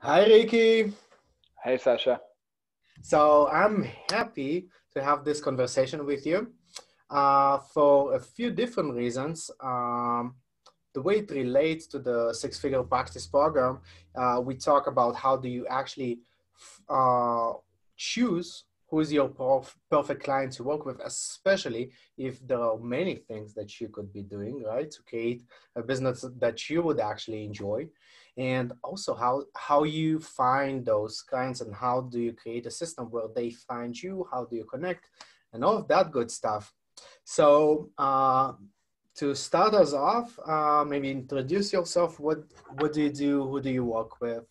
Hi, Ricky. Hey, Sasha. So I'm happy to have this conversation with you for a few different reasons. The way it relates to the six-figure practice program, we talk about how do you actually uh, choose who is your perfect client to work with, especially if there are many things that you could be doing, right, to create a business that you would actually enjoy. And also how you find those clients and how do you create a system where they find you, how do you connect, and all of that good stuff. So to start us off, maybe introduce yourself. What do you do? Who do you work with?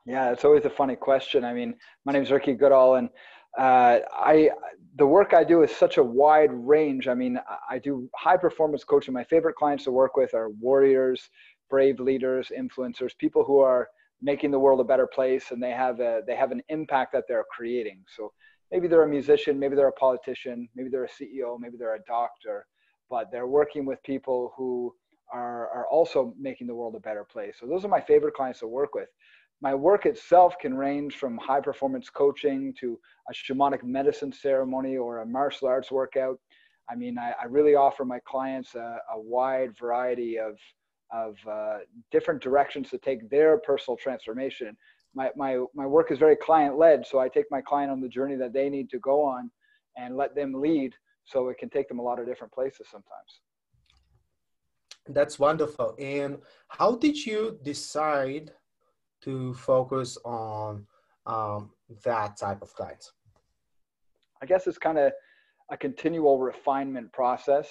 Yeah, it's always a funny question. I mean, my name is Ricky Goodall, and I the work I do is such a wide range. I mean, I do high performance coaching. My favorite clients to work with are warriors, brave leaders, influencers, people who are making the world a better place, and they have an impact that they're creating. So maybe they're a musician, maybe they're a politician, maybe they're a CEO, maybe they're a doctor, but they're working with people who are also making the world a better place. So those are my favorite clients to work with. My work itself can range from high performance coaching to a shamanic medicine ceremony or a martial arts workout. I mean, I really offer my clients a wide variety of different directions to take their personal transformation. My work is very client led, so I take my client on the journey that they need to go on and let them lead, so it can take them a lot of different places sometimes. That's wonderful. And how did you decide to focus on that type of clients? I guess it's kind of a continual refinement process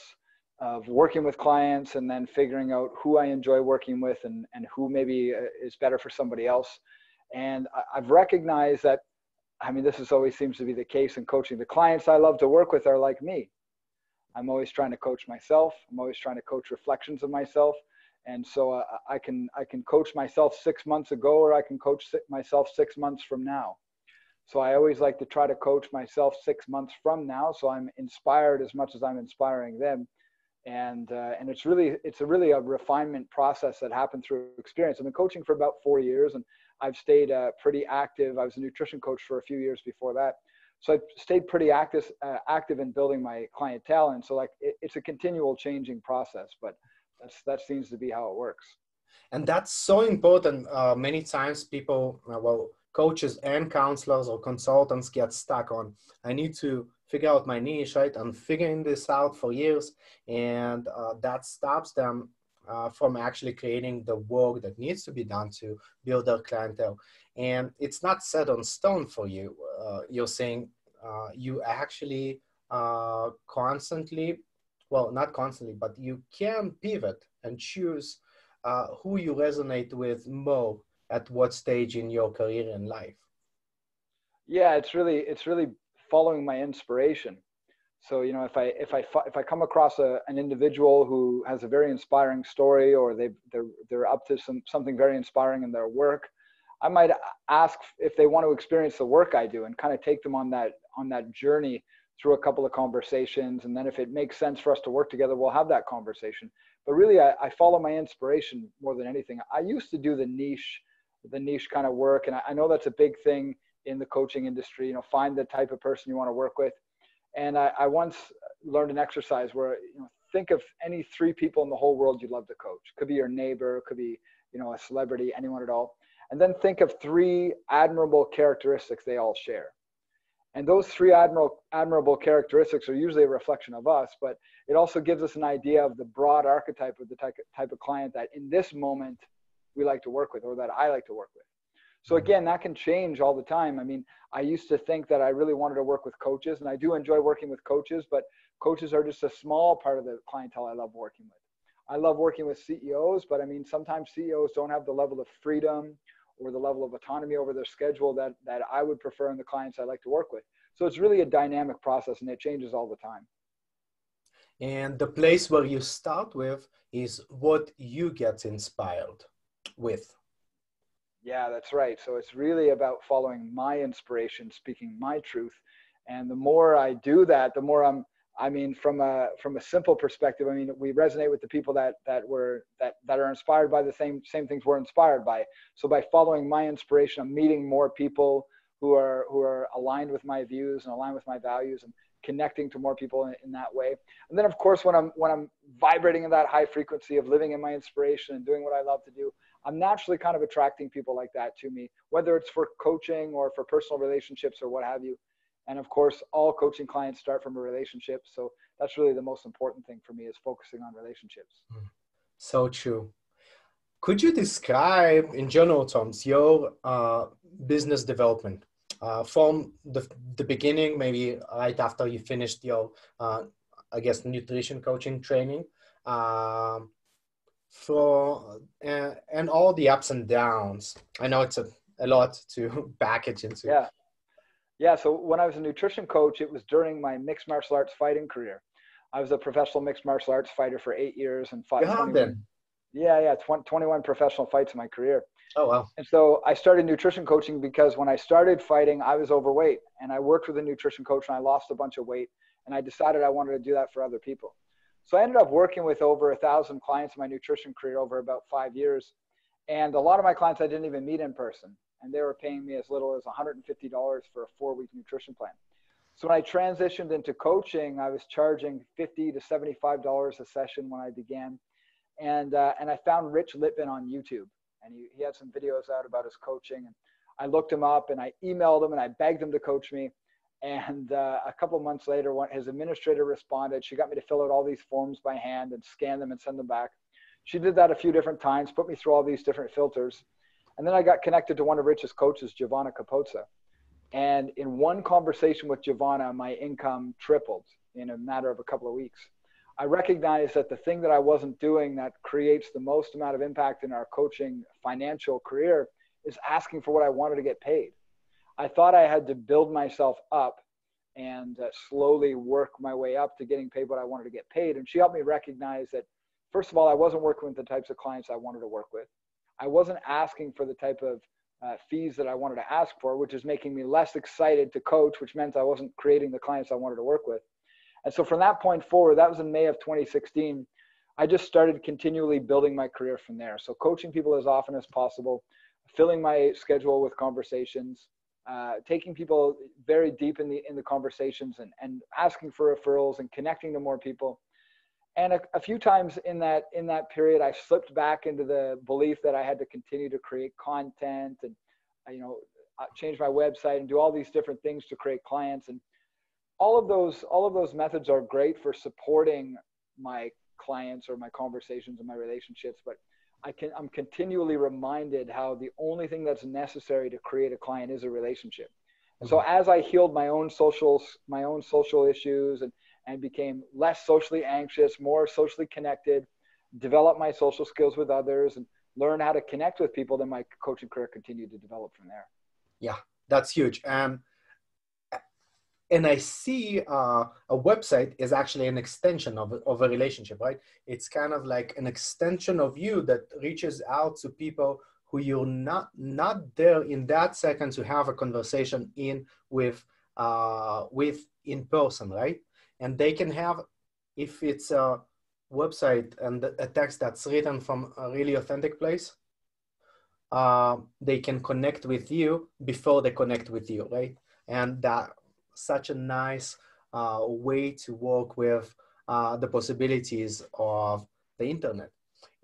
of working with clients and then figuring out who I enjoy working with and who maybe is better for somebody else. And I've recognized that, I mean, this is always seems to be the case in coaching. The clients I love to work with are like me. I'm always trying to coach myself. I'm always trying to coach reflections of myself. And so I can coach myself 6 months ago, or I can coach myself 6 months from now. So I always like to try to coach myself 6 months from now, so I'm inspired as much as I'm inspiring them. And it's really a refinement process that happened through experience. I've been coaching for about 4 years, and I've stayed pretty active. I was a nutrition coach for a few years before that, so I've stayed pretty active in building my clientele. And so it's a continual changing process, but that seems to be how it works. And that's so important. Many times people, well, coaches and counselors or consultants get stuck on, I need to figure out my niche, right? I'm figuring this out for years. And that stops them from actually creating the work that needs to be done to build their clientele. And it's not set on stone for you. You're saying you actually constantly, well, not constantly, but you can pivot and choose who you resonate with more at what stage in your career and life. Yeah, it's really following my inspiration. So, if I come across an individual who has a very inspiring story, or they're up to something very inspiring in their work, I might ask if they want to experience the work I do and kind of take them on that journey through a couple of conversations. And then if it makes sense for us to work together, we'll have that conversation. But really, I follow my inspiration more than anything. I used to do the niche kind of work, and I know that's a big thing in the coaching industry. Find the type of person you want to work with. And I once learned an exercise where, think of any three people in the whole world you'd love to coach. Could be your neighbor, could be, a celebrity, anyone at all. And then think of three admirable characteristics they all share. And those three admirable characteristics are usually a reflection of us, but it also gives us an idea of the broad archetype of the type of client that in this moment we like to work with, or that I like to work with. So again, that can change all the time. I mean, I used to think that I really wanted to work with coaches, and I do enjoy working with coaches, but coaches are just a small part of the clientele I love working with. I love working with CEOs, but I mean, sometimes CEOs don't have the level of freedom or the level of autonomy over their schedule that I would prefer in the clients I like to work with. So it's really a dynamic process, and it changes all the time. And the place where you start with is what you get inspired with. Yeah, that's right. So it's really about following my inspiration, speaking my truth. And the more I do that, the more I mean, from a simple perspective, I mean, we resonate with the people that are inspired by the same things we're inspired by. So by following my inspiration, I'm meeting more people who are aligned with my views and aligned with my values, and connecting to more people in that way. And then, of course, when I'm vibrating in that high frequency of living in my inspiration and doing what I love to do, I'm naturally kind of attracting people like that to me, whether it's for coaching or for personal relationships or what have you. And of course, all coaching clients start from a relationship. So that's really the most important thing for me, is focusing on relationships. So true. Could you describe in general terms your business development from the beginning, maybe right after you finished your, I guess, nutrition coaching training, and all the ups and downs? I know it's a lot to package into. Yeah. Yeah, so when I was a nutrition coach, it was during my mixed martial arts fighting career. I was a professional mixed martial arts fighter for 8 years and fought 21 professional fights in my career. Oh, wow. And so I started nutrition coaching because when I started fighting, I was overweight, and I worked with a nutrition coach and I lost a bunch of weight, and I decided I wanted to do that for other people. So I ended up working with over 1,000 clients in my nutrition career over about 5 years. And a lot of my clients I didn't even meet in person, and they were paying me as little as $150 for a 4-week nutrition plan. So when I transitioned into coaching, I was charging $50 to $75 a session when I began. And I found Rich Litvin on YouTube, and he had some videos out about his coaching. And I looked him up, and I emailed him, and I begged him to coach me. And a couple of months later, when his administrator responded, she got me to fill out all these forms by hand and scan them and send them back. She did that a few different times, put me through all these different filters. And then I got connected to one of Rich's coaches, Giovanna Capozza. And in one conversation with Giovanna, my income tripled in a matter of a couple of weeks. I recognized that the thing that I wasn't doing that creates the most amount of impact in our coaching financial career is asking for what I wanted to get paid. I thought I had to build myself up and slowly work my way up to getting paid what I wanted to get paid. And she helped me recognize that, first of all, I wasn't working with the types of clients I wanted to work with. I wasn't asking for the type of fees that I wanted to ask for, which is making me less excited to coach, which meant I wasn't creating the clients I wanted to work with. And so from that point forward, that was in May of 2016, I just started continually building my career from there. So coaching people as often as possible, filling my schedule with conversations, taking people very deep in the conversations and asking for referrals and connecting to more people. And a few times in that period, I slipped back into the belief that I had to continue to create content and, change my website and do all these different things to create clients. And all of those methods are great for supporting my clients or my conversations and my relationships. But I'm continually reminded how the only thing that's necessary to create a client is a relationship. And so as I healed my own social issues and became less socially anxious, more socially connected, developed my social skills with others, and learn how to connect with people, then my coaching career continued to develop from there. Yeah, that's huge. And I see a website is actually an extension of a relationship, right? It's kind of like an extension of you that reaches out to people who you're not there in that second to have a conversation with in person, right? And they can have, if it's a website and a text that's written from a really authentic place, they can connect with you before they connect with you, right? And that such a nice way to work with the possibilities of the internet.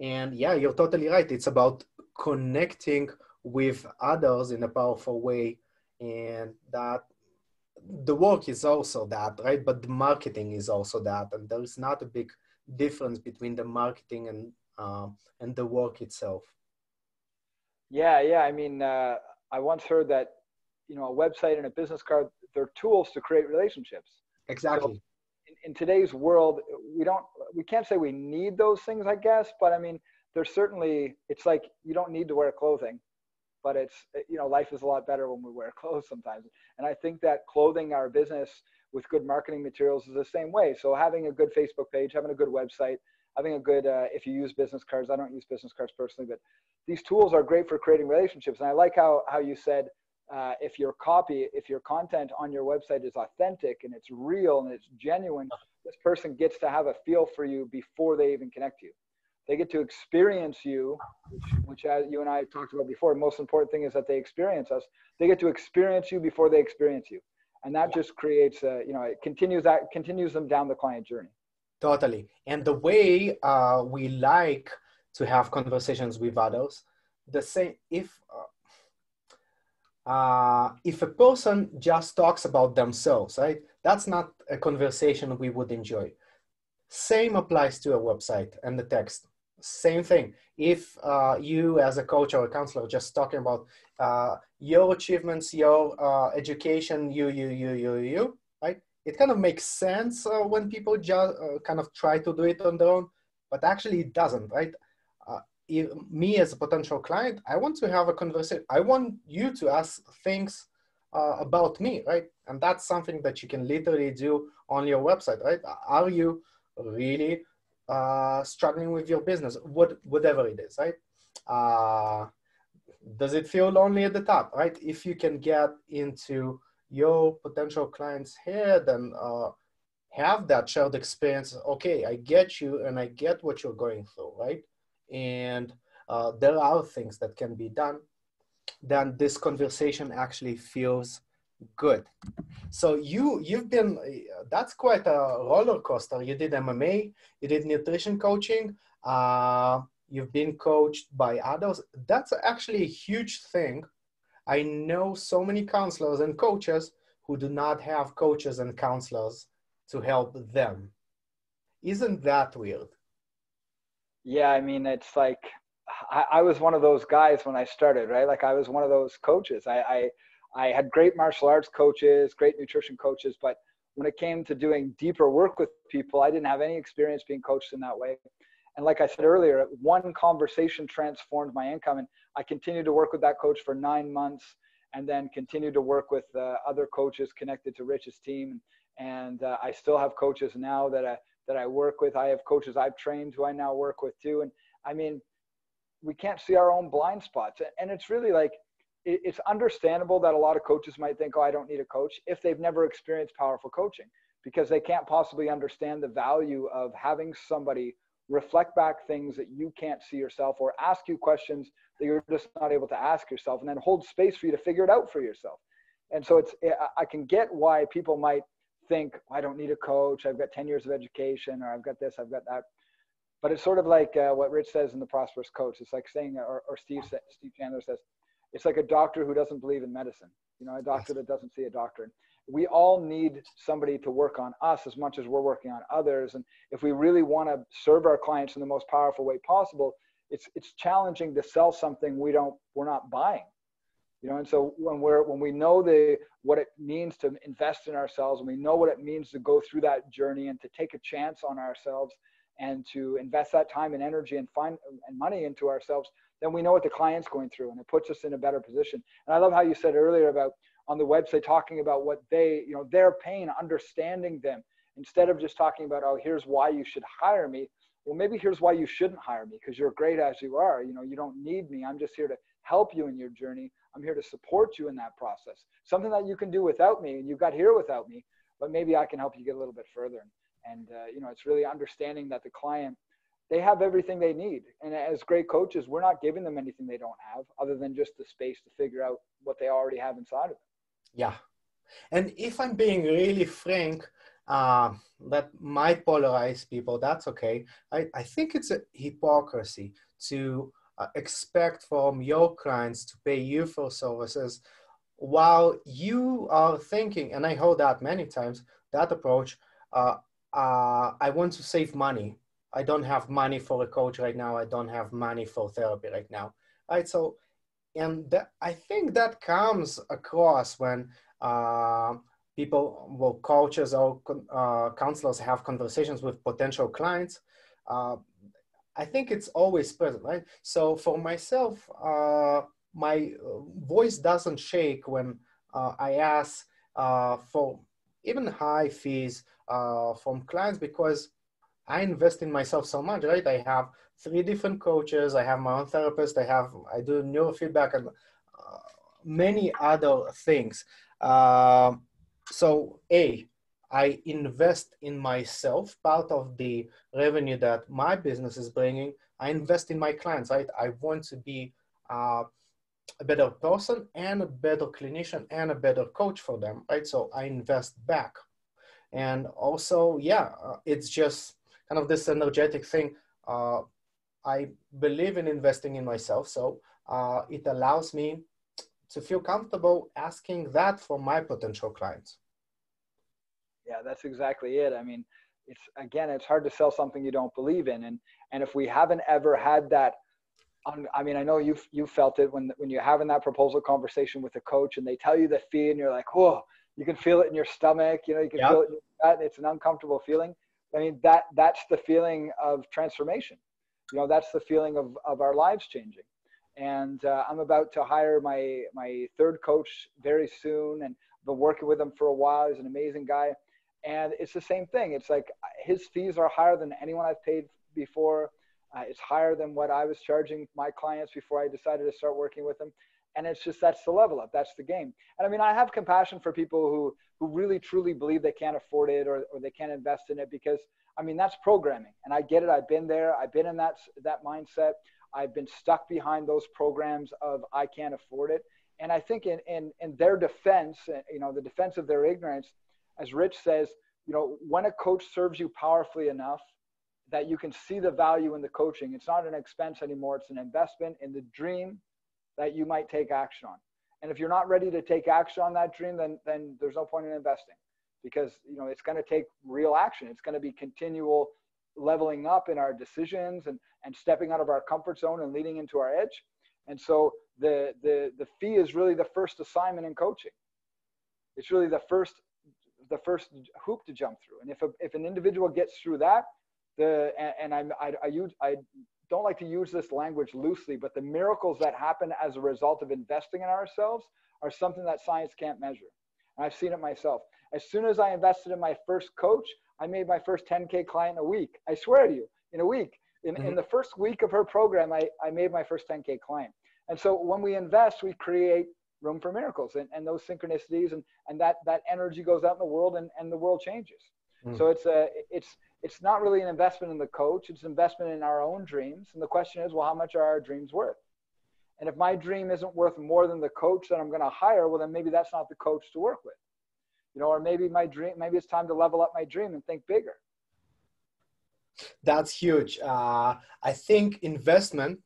And yeah, you're totally right. It's about connecting with others in a powerful way, and that the work is also that, right? But the marketing is also that, and there is not a big difference between the marketing and the work itself. Yeah. I mean, I once heard that, a website and a business card, they're tools to create relationships. Exactly. So in today's world, we can't say we need those things, I guess, but I mean, there's certainly, it's like, you don't need to wear clothing, but it's, life is a lot better when we wear clothes sometimes. And I think that clothing our business with good marketing materials is the same way. So having a good Facebook page, having a good website, having a good, if you use business cards, I don't use business cards personally, but these tools are great for creating relationships. And I like how you said, if your content on your website is authentic and it's real and it's genuine, this person gets to have a feel for you before they even connect you. They get to experience you, which as you and I talked about before, the most important thing is that they experience us. They get to experience you before they experience you. And that just creates, it continues them down the client journey. Totally. And the way we like to have conversations with others, the same, if a person just talks about themselves, right? That's not a conversation we would enjoy. Same applies to a website and the text. Same thing. If you as a coach or a counselor are just talking about your achievements, your education, you, right? It kind of makes sense when people just kind of try to do it on their own, but actually it doesn't, right? Me as a potential client, I want to have a conversation. I want you to ask things about me, right? And that's something that you can literally do on your website, right? Are you really struggling with your business, whatever it is, right? Does it feel lonely at the top, right? If you can get into your potential client's head and have that shared experience, okay, I get you and I get what you're going through, right? And there are things that can be done, then this conversation actually feels good. So you've been, that's quite a roller coaster. You did MMA, you did nutrition coaching, you've been coached by others. That's actually a huge thing. I know so many counselors and coaches who do not have coaches and counselors to help them. Isn't that weird? Yeah, I mean, it's like I was one of those guys when I started, right? Like I was one of those coaches. I had great martial arts coaches, great nutrition coaches, but when it came to doing deeper work with people, I didn't have any experience being coached in that way. And like I said earlier, one conversation transformed my income, and I continued to work with that coach for 9 months, and then continued to work with other coaches connected to Rich's team. And I still have coaches now that I work with. I have coaches I've trained who I now work with too. And I mean, we can't see our own blind spots. And it's really like, it's understandable that a lot of coaches might think, oh, I don't need a coach if they've never experienced powerful coaching, because they can't possibly understand the value of having somebody reflect back things that you can't see yourself, or ask you questions that you're just not able to ask yourself, and then hold space for you to figure it out for yourself. And so I can get why people might think, I don't need a coach, I've got 10 years of education, or I've got this, I've got that. But it's sort of like what Rich says in The Prosperous Coach. It's like saying, or Steve Chandler says, it's like a doctor who doesn't believe in medicine, a doctor that doesn't see a doctor. We all need somebody to work on us as much as we're working on others. And if we really want to serve our clients in the most powerful way possible, it's challenging to sell something we're not buying. And so when we know what it means to invest in ourselves, and we know what it means to go through that journey and to take a chance on ourselves and to invest that time and energy and money into ourselves, then we know what the client's going through, and it puts us in a better position. And I love how you said earlier about on the website talking about what their pain, understanding them, instead of just talking about, oh, here's why you should hire me. Well, maybe here's why you shouldn't hire me, because you're great as you are. You don't need me. I'm just here to help you in your journey. I'm here to support you in that process. Something that you can do without me, and you got here without me, but maybe I can help you get a little bit further. And it's really understanding that the client, they have everything they need. And as great coaches, we're not giving them anything they don't have, other than just the space to figure out what they already have inside of them. Yeah. And if I'm being really frank, that might polarize people, that's okay. I think it's a hypocrisy to expect from your clients to pay you for services while you are thinking, and I heard that many times, that approach, I want to save money. I don't have money for a coach right now. I don't have money for therapy right now. Right? So, and I think that comes across when coaches or counselors have conversations with potential clients. I think it's always present, right? So for myself, my voice doesn't shake when I ask for even high fees from clients, because I invest in myself so much, right? I have 3 different coaches. I have my own therapist. I do neurofeedback and many other things. So I invest in myself. Part of the revenue that my business is bringing, I invest in my clients, right? I want to be uh, a better person and a better clinician and a better coach for them, right? So I invest back. And also, yeah, it's just kind of this energetic thing. I believe in investing in myself. So it allows me to feel comfortable asking that for my potential clients. Yeah, that's exactly it. I mean, it's again, it's hard to sell something you don't believe in, and if we haven't ever had that, I mean, I know you felt it when you're having that proposal conversation with a coach and they tell you the fee and you're like, whoa, you can feel it in your stomach, you know, you can Yeah. feel it in your gut. It's an uncomfortable feeling. I mean, that's the feeling of transformation. You know, that's the feeling of our lives changing. And I'm about to hire my third coach very soon, and I've been working with him for a while. He's an amazing guy, and it's the same thing. It's like his fees are higher than anyone I've paid before. It's higher than what I was charging my clients before I decided to start working with them. And it's just, that's the level up. That's the game. And I mean, I have compassion for people who really truly believe they can't afford it, or they can't invest in it, because I mean, that's programming. And I get it. I've been there. I've been in that mindset. I've been stuck behind those programs of I can't afford it. And I think in their defense, you know, the defense of their ignorance, as Rich says, you know, when a coach serves you powerfully enough that you can see the value in the coaching, it's not an expense anymore. It's an investment in the dream that you might take action on. And if you're not ready to take action on that dream, then there's no point in investing, because, you know, it's going to take real action. It's going to be continual leveling up in our decisions, and stepping out of our comfort zone and leading into our edge. And so the fee is really the first assignment in coaching. It's really the first hoop to jump through. And if an individual gets through that, I don't like to use this language loosely, but the miracles that happen as a result of investing in ourselves are something that science can't measure. And I've seen it myself. As soon as I invested in my first coach, I made my first 10K client in a week. I swear to you, in a week. In the first week of her program, I made my first 10K client. And so when we invest, we create room for miracles, and those synchronicities, and that energy goes out in the world, and the world changes. So it's not really an investment in the coach. It's an investment in our own dreams. And the question is, well, how much are our dreams worth? And if my dream isn't worth more than the coach that I'm going to hire, well, then maybe that's not the coach to work with. You know, or maybe maybe it's time to level up my dream and think bigger. That's huge. I think investment,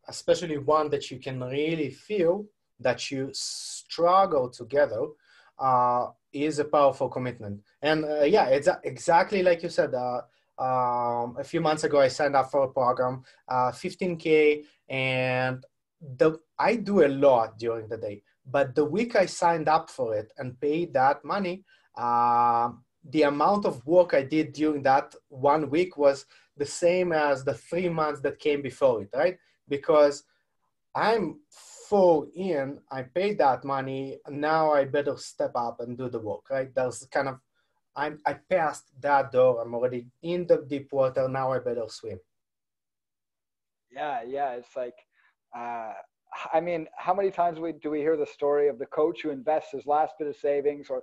especially one that you can really feel that you struggle together, is a powerful commitment. And yeah, it's exactly like you said. A few months ago, I signed up for a program, 15K, and I do a lot during the day. But the week I signed up for it and paid that money, the amount of work I did during that 1 week was the same as the 3 months that came before it, right? Because I'm full in, I paid that money, now I better step up and do the work, right? There's kind of, I passed that door, I'm already in the deep water, now I better swim. Yeah, it's like, I mean, how many times do we hear the story of the coach who invests his last bit of savings, or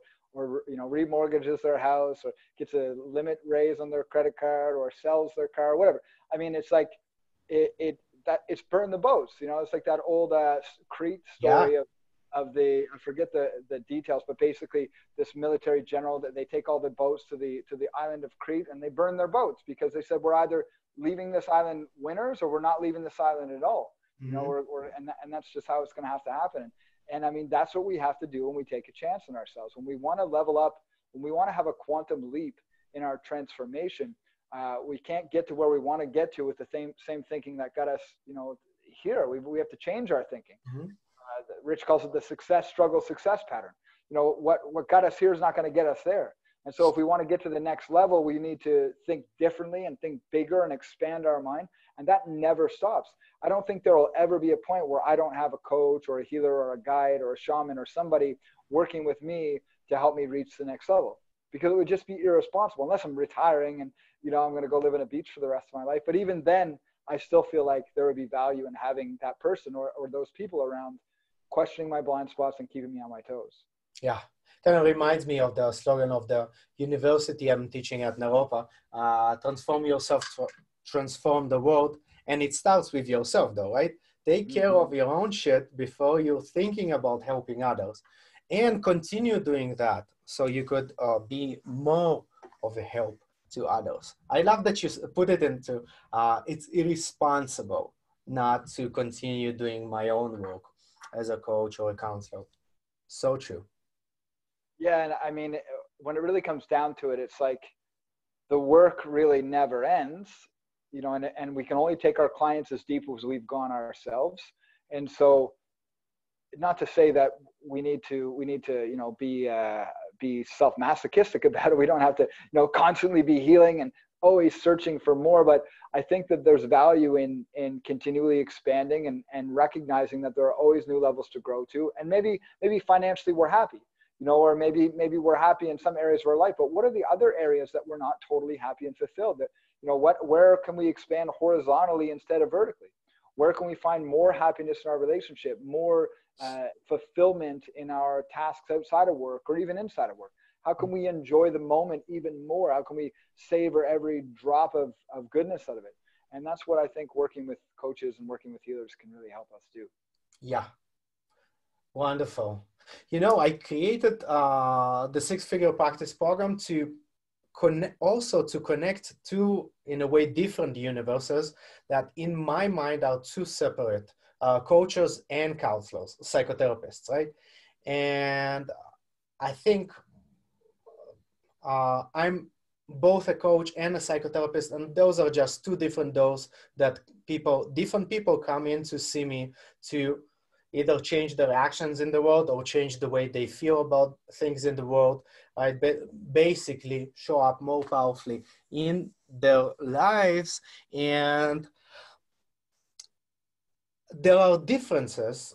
you know, remortgages their house, or gets a limit raise on their credit card, or sells their car, or whatever. I mean, it's like it's burn the boats. You know, it's like that old Crete story of the, I forget the details, but basically this military general, that they take all the boats to the island of Crete, and they burn their boats because they said, we're either leaving this island winners, or we're not leaving this island at all. You know, and that's just how it's going to have to happen. And I mean, that's what we have to do when we take a chance on ourselves. When we want to level up, when we want to have a quantum leap in our transformation, we can't get to where we want to get to with the same thinking that got us, you know, here. We have to change our thinking. Rich calls it the success, struggle, success pattern. You know, what got us here is not going to get us there. And so if we want to get to the next level, we need to think differently and think bigger and expand our mind. And that never stops. I don't think there will ever be a point where I don't have a coach or a healer or a guide or a shaman or somebody working with me to help me reach the next level, because it would just be irresponsible, unless I'm retiring and, you know, I'm going to go live on a beach for the rest of my life. But even then, I still feel like there would be value in having that person or those people around, questioning my blind spots and keeping me on my toes. Yeah, kind of reminds me of the slogan of the university I'm teaching at Naropa, transform yourself, transform the world. And it starts with yourself though, right? Take care Mm-hmm. of your own shit before you're thinking about helping others, and continue doing that so you could be more of a help to others. I love that you put it into, it's irresponsible not to continue doing my own work as a coach or a counselor. So true. Yeah, and I mean, when it really comes down to it, it's like the work really never ends, you know, and we can only take our clients as deep as we've gone ourselves. And so, not to say that we need to be self-masochistic about it. We don't have to constantly be healing and always searching for more, but I think that there's value in continually expanding and recognizing that there are always new levels to grow to. And maybe financially we're happy, or maybe we're happy in some areas of our life, but what are the other areas that we're not totally happy and fulfilled? That where can we expand horizontally instead of vertically? Where can we find more happiness in our relationship, more fulfillment in our tasks outside of work or even inside of work? How can we enjoy the moment even more? How can we savor every drop of goodness out of it? And that's what I think working with coaches and working with healers can really help us do. Yeah, wonderful. I created the six-figure practice program to also to connect two, in a way, different universes that in my mind are two separate, coaches and counselors, psychotherapists, right? And I think I'm both a coach and a psychotherapist, and those are just two different doors that different people come in to see me to either change their actions in the world or change the way they feel about things in the world, right? Basically show up more powerfully in their lives. And there are differences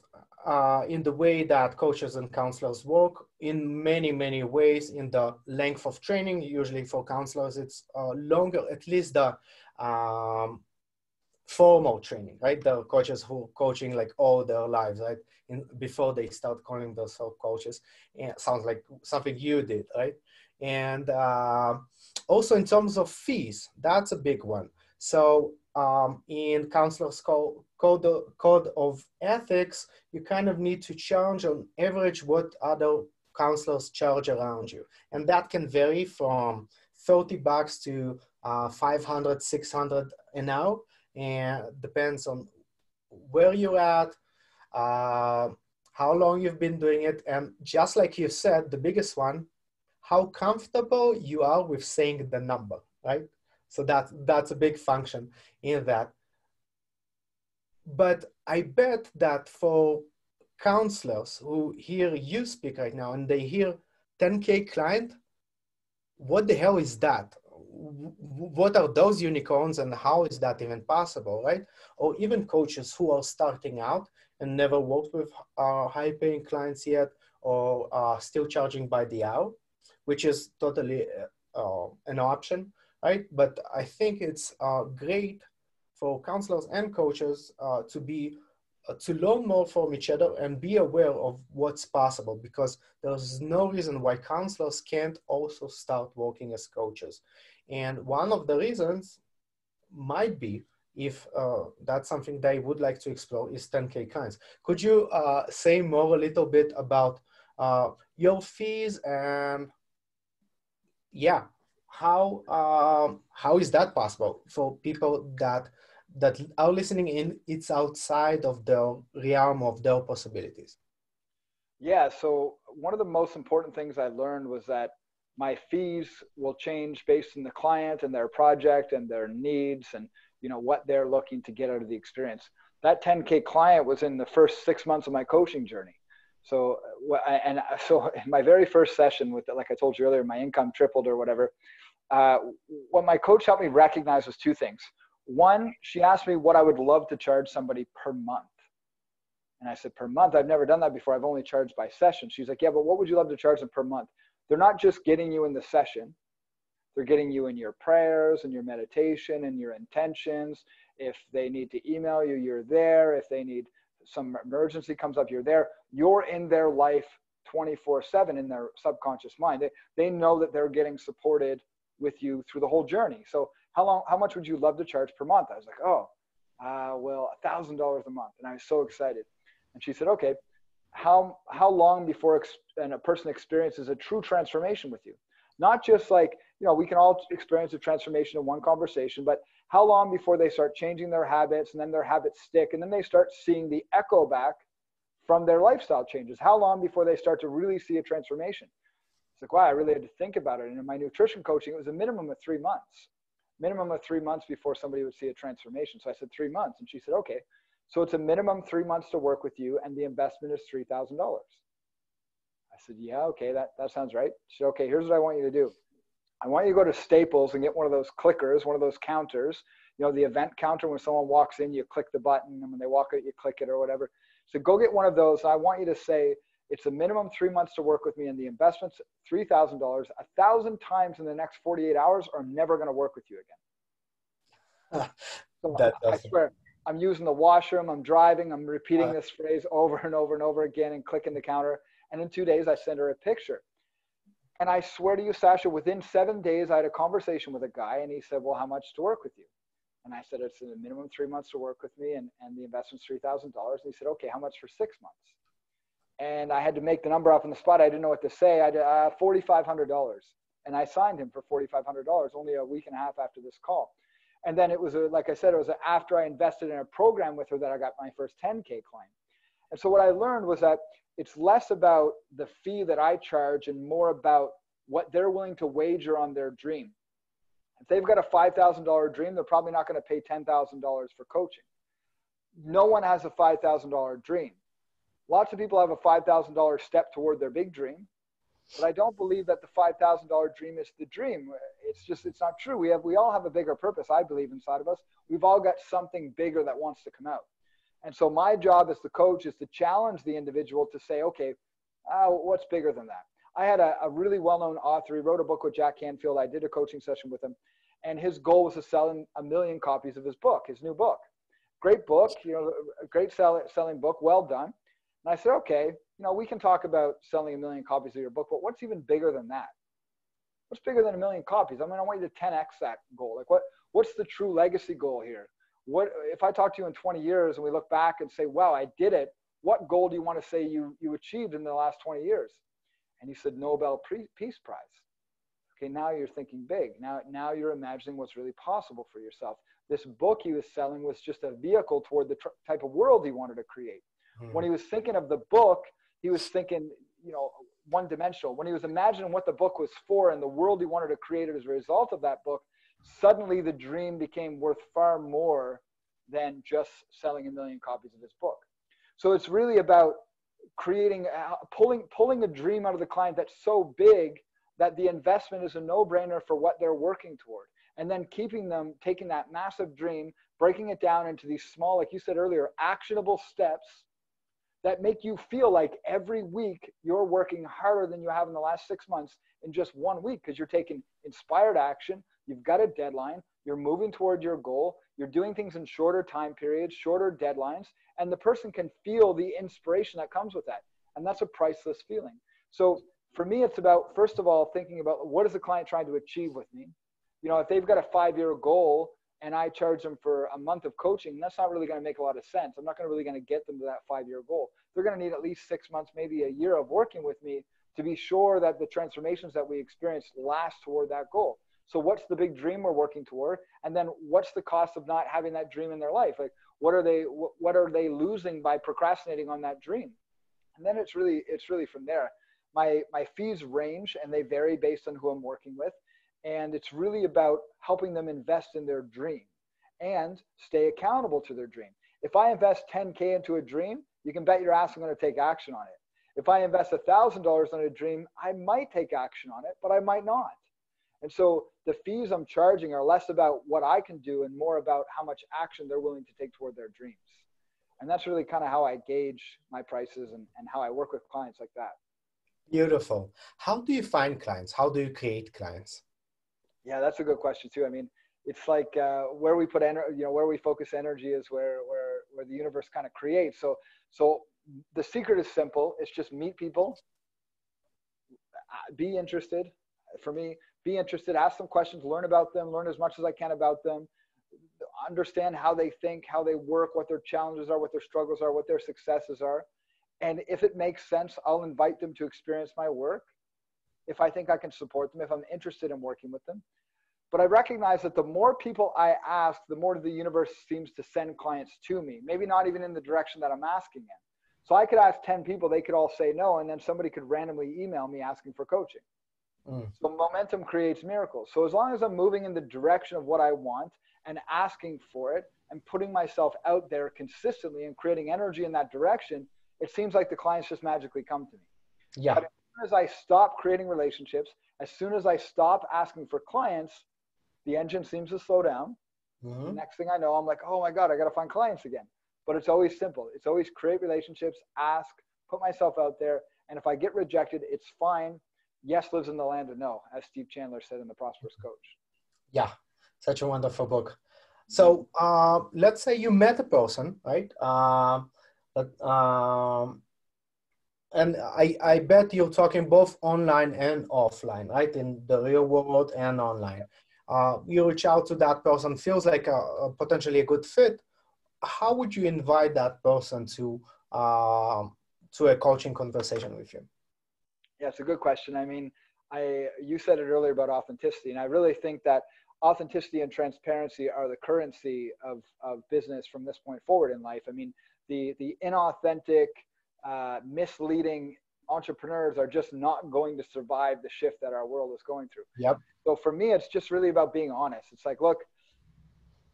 in the way that coaches and counselors work in many, many ways. In the length of training, usually for counselors, it's longer, at least the formal training, right? The coaches who are coaching like all their lives, right? Before they start calling themselves coaches. And sounds like something you did, right? And also in terms of fees, that's a big one. So in counselors' code of ethics, you kind of need to charge on average what other counselors charge around you. And that can vary from $30 to 500, 600 an hour, and depends on where you're at, how long you've been doing it, and just like you said, the biggest one, how comfortable you are with saying the number, right? So that's a big function in that. But I bet that for counselors who hear you speak right now and they hear 10K client, what the hell is that? What are those unicorns and how is that even possible, right? Or even coaches who are starting out and never worked with high paying clients yet, or still charging by the hour, which is totally an option, right? But I think it's great for counselors and coaches to learn more from each other and be aware of what's possible, because there's no reason why counselors can't also start working as coaches. And one of the reasons might be, if that's something they would like to explore, is 10K clients. Could you say more a little bit about your fees and yeah, how is that possible for people that are listening in? It's outside of the realm of their possibilities. Yeah, so one of the most important things I learned was that my fees will change based on the client and their project and their needs and what they're looking to get out of the experience. That 10K client was in the first 6 months of my coaching journey. So in my very first session with, like I told you earlier, my income tripled or whatever. What my coach helped me recognize was two things. One, she asked me what I would love to charge somebody per month. And I said, per month? I've never done that before. I've only charged by session. She's like, yeah, but what would you love to charge them per month? They're not just getting you in the session. They're getting you in your prayers and your meditation and your intentions. If they need to email you, you're there. If they need some emergency comes up, you're there. You're in their life 24/7 in their subconscious mind. They know that they're getting supported with you through the whole journey. So how much would you love to charge per month? I was like, well, $1,000 a month. And I was so excited. And she said, okay, how long before a person experiences a true transformation with you? Not just like, we can all experience a transformation in one conversation, but how long before they start changing their habits, and then their habits stick, and then they start seeing the echo back from their lifestyle changes? How long before they start to really see a transformation? It's like, wow, I really had to think about it. And in my nutrition coaching, it was a minimum of 3 months. Minimum of 3 months before somebody would see a transformation. So I said 3 months. And she said, okay, so it's a minimum 3 months to work with you, and the investment is $3,000. I said, yeah, okay, that sounds right. She said, okay, here's what I want you to do. I want you to go to Staples and get one of those clickers, one of those counters, the event counter. When someone walks in, you click the button, and when they walk out, you click it or whatever. So go get one of those. I want you to say, it's a minimum 3 months to work with me, and the investment's $3,000. 1,000 times in the next 48 hours, or I'm never going to work with you again. So I swear, I'm using the washroom, I'm driving, I'm repeating this phrase over and over and over again and clicking the counter. And in 2 days, I send her a picture. And I swear to you, Sasha, within 7 days, I had a conversation with a guy, and he said, well, how much to work with you? And I said, it's a minimum 3 months to work with me, and the investment's $3,000. And he said, okay, how much for 6 months? And I had to make the number up on the spot. I didn't know what to say. I did $4,500. And I signed him for $4,500 only a week and a half after this call. And then it was, like I said, it was after I invested in a program with her that I got my first 10K client. And so what I learned was that it's less about the fee that I charge and more about what they're willing to wager on their dream. If they've got a $5,000 dream, they're probably not going to pay $10,000 for coaching. No one has a $5,000 dream. Lots of people have a $5,000 step toward their big dream, but I don't believe that the $5,000 dream is the dream. It's not true. We all have a bigger purpose, I believe, inside of us. We've all got something bigger that wants to come out. And so my job as the coach is to challenge the individual to say, okay, what's bigger than that? I had a really well-known author. He wrote a book with Jack Canfield. I did a coaching session with him, and his goal was to sell 1 million copies of his book, his new book. Great book, a great selling book, well done. And I said, okay, we can talk about selling 1 million copies of your book, but what's even bigger than that? What's bigger than 1 million copies? I want you to 10x that goal. Like what's the true legacy goal here? What if I talk to you in 20 years and we look back and say, wow, I did it. What goal do you want to say you achieved in the last 20 years? And he said, Nobel Peace Prize. Okay, now you're thinking big. Now you're imagining what's really possible for yourself. This book he was selling was just a vehicle toward the type of world he wanted to create. When he was thinking of the book, he was thinking, one-dimensional. When he was imagining what the book was for and the world he wanted to create as a result of that book, suddenly the dream became worth far more than just selling 1 million copies of his book. So it's really about creating, pulling a dream out of the client that's so big that the investment is a no-brainer for what they're working toward. And then keeping them, taking that massive dream, breaking it down into these small, like you said earlier, actionable steps that make you feel like every week you're working harder than you have in the last 6 months in just 1 week, because you're taking inspired action. You've got a deadline. You're moving toward your goal. You're doing things in shorter time periods, shorter deadlines, and the person can feel the inspiration that comes with that. And that's a priceless feeling. So for me, it's about, first of all, thinking about what is the client trying to achieve with me? If they've got a 5-year goal and I charge them for a month of coaching, that's not really going to make a lot of sense. I'm not really going to get them to that 5-year goal. They're going to need at least 6 months, maybe a year of working with me to be sure that the transformations that we experience last toward that goal. So what's the big dream we're working toward? And then what's the cost of not having that dream in their life? Like, what are they losing by procrastinating on that dream? And then it's really from there. My fees range and they vary based on who I'm working with. And it's really about helping them invest in their dream and stay accountable to their dream. If I invest 10K into a dream, you can bet your ass I'm going to take action on it. If I invest $1,000 on a dream, I might take action on it, but I might not. And so the fees I'm charging are less about what I can do and more about how much action they're willing to take toward their dreams. And that's really kind of how I gauge my prices and how I work with clients like that. Beautiful. How do you find clients? How do you create clients? Yeah, that's a good question too. It's like where we put where we focus energy is where the universe kind of creates. So the secret is simple. It's just meet people, be interested. For me, be interested, ask some questions, learn about them, learn as much as I can about them, understand how they think, how they work, what their challenges are, what their struggles are, what their successes are. And if it makes sense, I'll invite them to experience my work. If I think I can support them, if I'm interested in working with them. But I recognize that the more people I ask, the more the universe seems to send clients to me, maybe not even in the direction that I'm asking in. So I could ask 10 people, they could all say no, and then somebody could randomly email me asking for coaching. So momentum creates miracles. So as long as I'm moving in the direction of what I want and asking for it and putting myself out there consistently and creating energy in that direction, it seems like the clients just magically come to me. Yeah. But as soon as I stop creating relationships, as soon as I stop asking for clients, the engine seems to slow down. The next thing I know, I'm like, oh my God, I got to find clients again. But it's always simple. It's always create relationships, ask, put myself out there. And if I get rejected, it's fine. Yes lives in the land of no, as Steve Chandler said in The Prosperous Coach. Yeah, such a wonderful book. So let's say you met a person, right? And I bet you're talking both online and offline, right? In the real world and online. You reach out to that person, feels like a potentially a good fit. How would you invite that person to a coaching conversation with you? Yeah, it's a good question. I mean, you said it earlier about authenticity, and I really think that authenticity and transparency are the currency of business from this point forward in life. I mean, the inauthentic, misleading entrepreneurs are just not going to survive the shift that our world is going through. Yep. So for me, it's just really about being honest. It's like, look,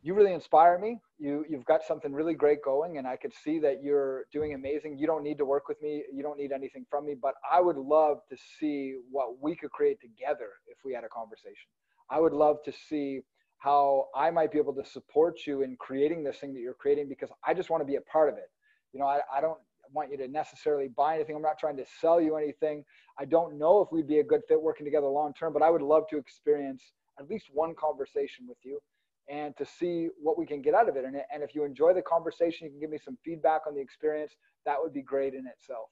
you really inspire me. You've got something really great going, and I could see that you're doing amazing. You don't need to work with me. You don't need anything from me, but I would love to see what we could create together if we had a conversation. I would love to see how I might be able to support you in creating this thing that you're creating, because I just want to be a part of it. You know, I don't want you to necessarily buy anything. I'm not trying to sell you anything. I don't know if we'd be a good fit working together long term, but I would love to experience at least one conversation with you and to see what we can get out of it. And if you enjoy the conversation, you can give me some feedback on the experience. That would be great in itself.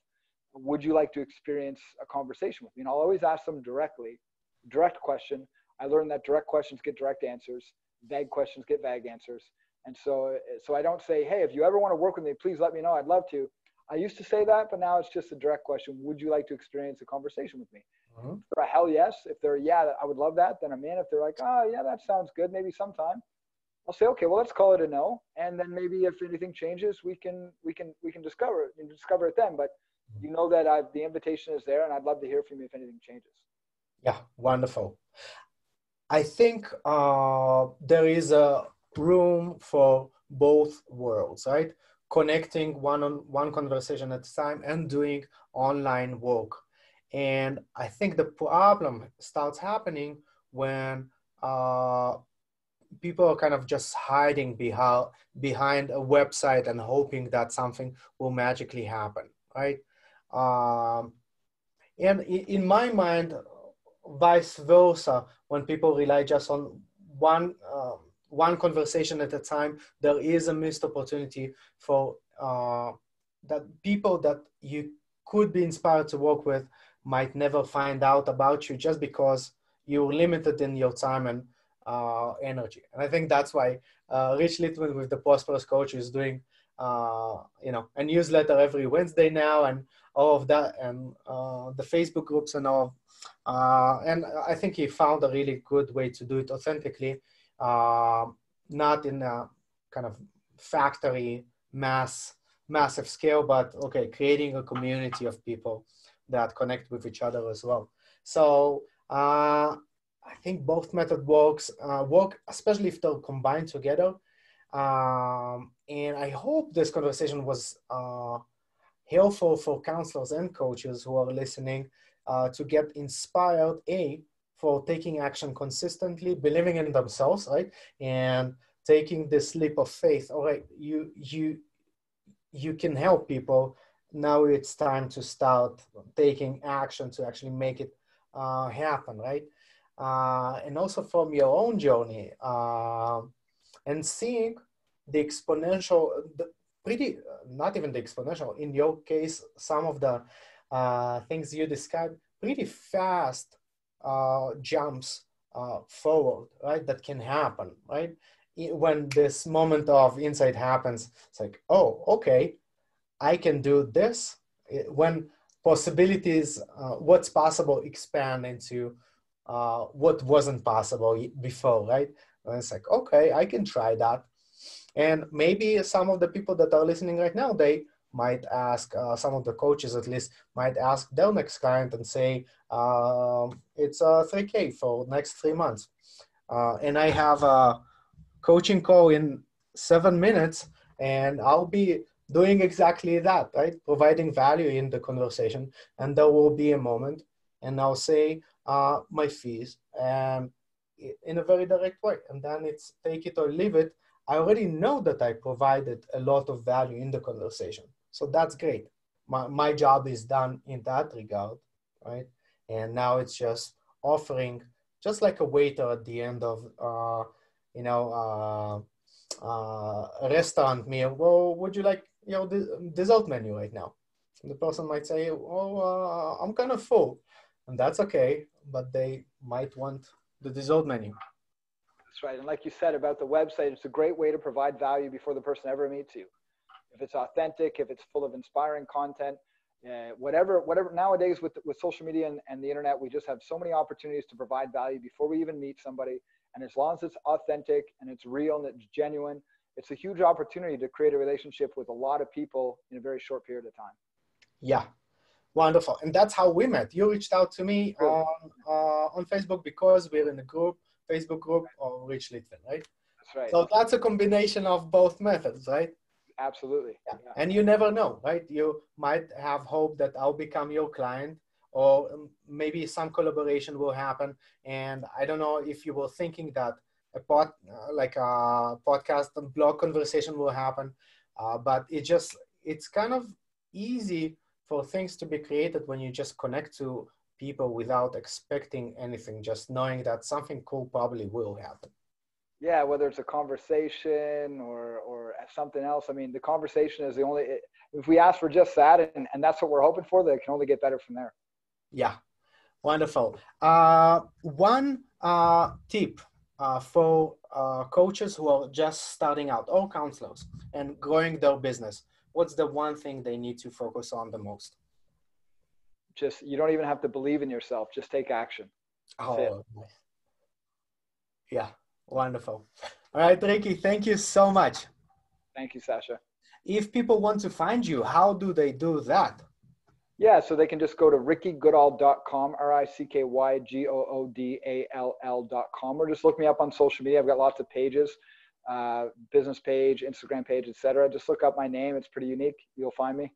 Would you like to experience a conversation with me? And I'll always ask them directly, direct question. I learned that direct questions get direct answers. Vague questions get vague answers. And so I don't say, hey, if you ever want to work with me, please let me know. I'd love to. I used to say that, but now it's just a direct question. Would you like to experience a conversation with me? If they're a hell yes. If they're, yeah, I would love that, then I'm in. If they're like, oh, yeah, that sounds good, maybe sometime, I'll say, okay, well, let's call it a no. And then maybe if anything changes, we can discover it then. But you know that the invitation is there, and I'd love to hear from you if anything changes. Yeah, wonderful. I think there is a room for both worlds, right? Connecting one-on-one conversation at a time and doing online work. And I think the problem starts happening when people are kind of just hiding behind a website and hoping that something will magically happen, right? And in my mind, vice versa, when people rely just on one conversation at a time, there is a missed opportunity for that people that you could be inspired to work with might never find out about you just because you're limited in your time and energy. And I think that's why Rich Littman with the Prosperous Coach is doing a newsletter every Wednesday now, and all of that, and the Facebook groups and all. And I think he found a really good way to do it authentically, not in a kind of factory massive scale, but okay, creating a community of people that connect with each other as well. So I think both method work, especially if they're combined together. And I hope this conversation was helpful for counselors and coaches who are listening to get inspired, for taking action consistently, believing in themselves, right? And taking this leap of faith. All right, you can help people. Now it's time to start taking action to actually make it happen, right? And also from your own journey and seeing the exponential, not even the exponential, in your case, some of the things you described pretty fast jumps forward, right? That can happen, right? When this moment of insight happens, it's like, oh, okay, I can do this. When possibilities, what's possible expand into what wasn't possible before, right? And it's like, okay, I can try that. And maybe some of the people that are listening right now, they might ask, some of the coaches at least might ask their next client and say, it's 3K for next 3 months. And I have a coaching call in 7 minutes, and I'll be doing exactly that, right? Providing value in the conversation. And there will be a moment, and I'll say my fees and in a very direct way. And then it's take it or leave it. I already know that I provided a lot of value in the conversation. So that's great. My job is done in that regard, right? And now it's just offering, just like a waiter at the end of, a restaurant meal. Well, would you like, the dessert menu right now? And the person might say, oh, I'm kind of full. And that's okay, but they might want the dessert menu. That's right. And like you said about the website, it's a great way to provide value before the person ever meets you. If it's authentic, if it's full of inspiring content, whatever nowadays with social media and the internet, we just have so many opportunities to provide value before we even meet somebody. And as long as it's authentic and it's real and it's genuine, it's a huge opportunity to create a relationship with a lot of people in a very short period of time. Yeah. Wonderful. And that's how we met. You reached out to me on Facebook because we're in a group, Facebook group of Rich Litvin, right? That's right. So that's a combination of both methods, right? Absolutely. Yeah. Yeah. And you never know, right? You might have hope that I'll become your client, or maybe some collaboration will happen. And I don't know if you were thinking that a podcast and blog conversation will happen, but it's kind of easy for things to be created when you just connect to people without expecting anything, just knowing that something cool probably will happen. Yeah, whether it's a conversation or something else. I mean, the conversation is the only, if we ask for just that, and that's what we're hoping for, that it can only get better from there. Yeah, wonderful. One tip for coaches who are just starting out, or counselors, and growing their business. What's the one thing they need to focus on the most? Just, you don't even have to believe in yourself. Just take action. Oh, yeah. Wonderful. All right, Ricky, thank you so much. Thank you, Sasha. If people want to find you, how do they do that? Yeah, so they can just go to rickygoodall.com, RICKYGOODALL.com, or just look me up on social media. I've got lots of pages, business page, Instagram page, etc. Just look up my name. It's pretty unique. You'll find me.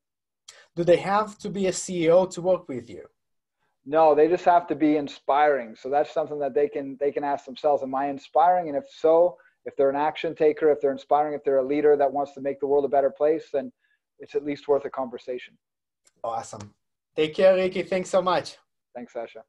Do they have to be a CEO to work with you? No, they just have to be inspiring. So that's something that they can ask themselves, am I inspiring? And if so, if they're an action taker, if they're inspiring, if they're a leader that wants to make the world a better place, then it's at least worth a conversation. Awesome. Take care, Ricky. Thanks so much. Thanks, Sasha.